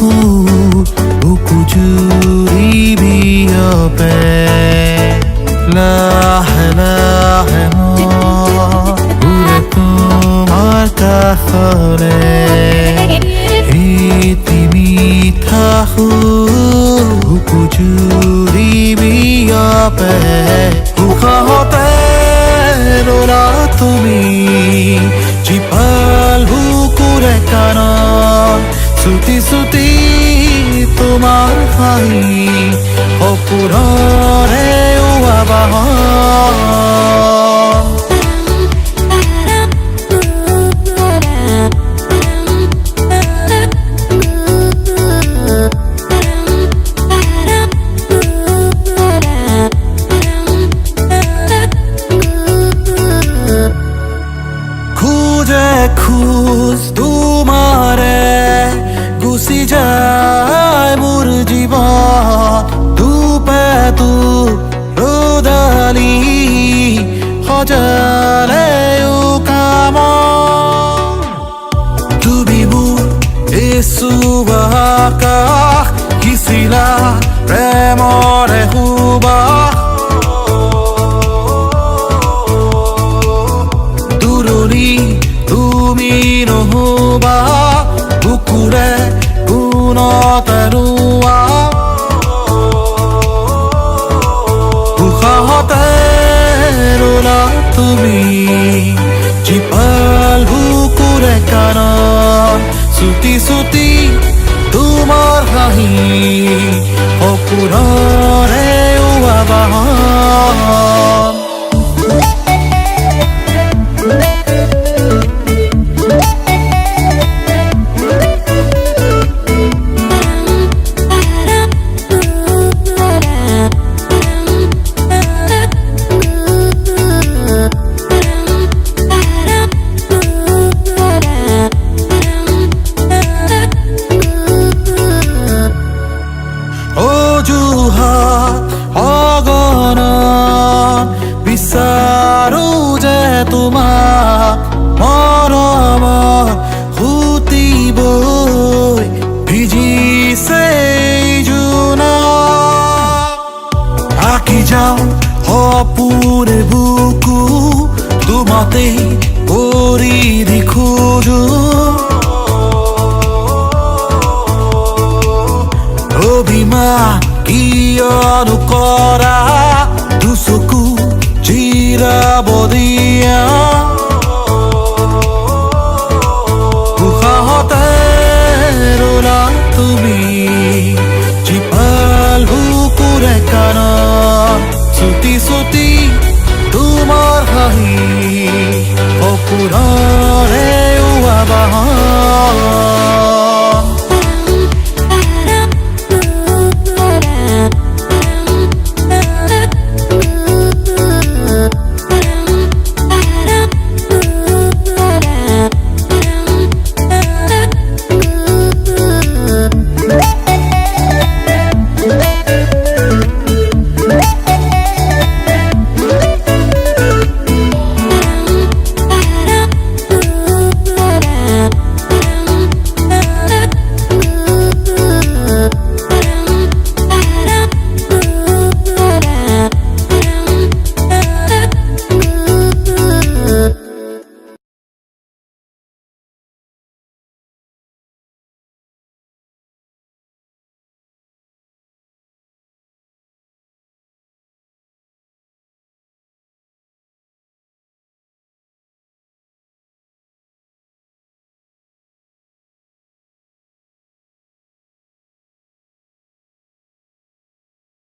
বুকু জুৰি বিয়পে লাহে লাহে উৰে তোমাৰ কাষলে মিঠা বুকু জুৰি বিয়পে উশাহতে ৰলা তুমি জীপাল বুকুৰে কাণত চুটি চুটি তোমাৰ হাঁহি সপোনৰে আবাহন খোজ তোমাৰে গুচি যায় মোৰ জীৱন দুপেটো ৰ'দালি সজালে কাম তুমি মোৰ এচুৱা আকাশ কিছিলা প্ৰেমৰে সুবাস তুমি নহবা বুকুৰে গুণতেৰুৱা উশাহতে ৰলা তুমি জীপাল বুকুৰে কাণত চুটি চুটি তোমাৰ হাঁহি সপোনৰে আবাহন বিচাৰো যে তোমাক মৰমৰ সুতিবৈ ভিজিছে জোনা আঁকি যাওঁ সপোনে বুকু তোমাতে কৰি দি খোজো অভিমান কিয়নো কৰা দুচকু জিৰাব দিয়া উশাহতে ৰলা তুমি জীপাল বুকুৰে কাণত চুটি চুটি তোমাৰ হাঁহি সপোনৰে আবাহন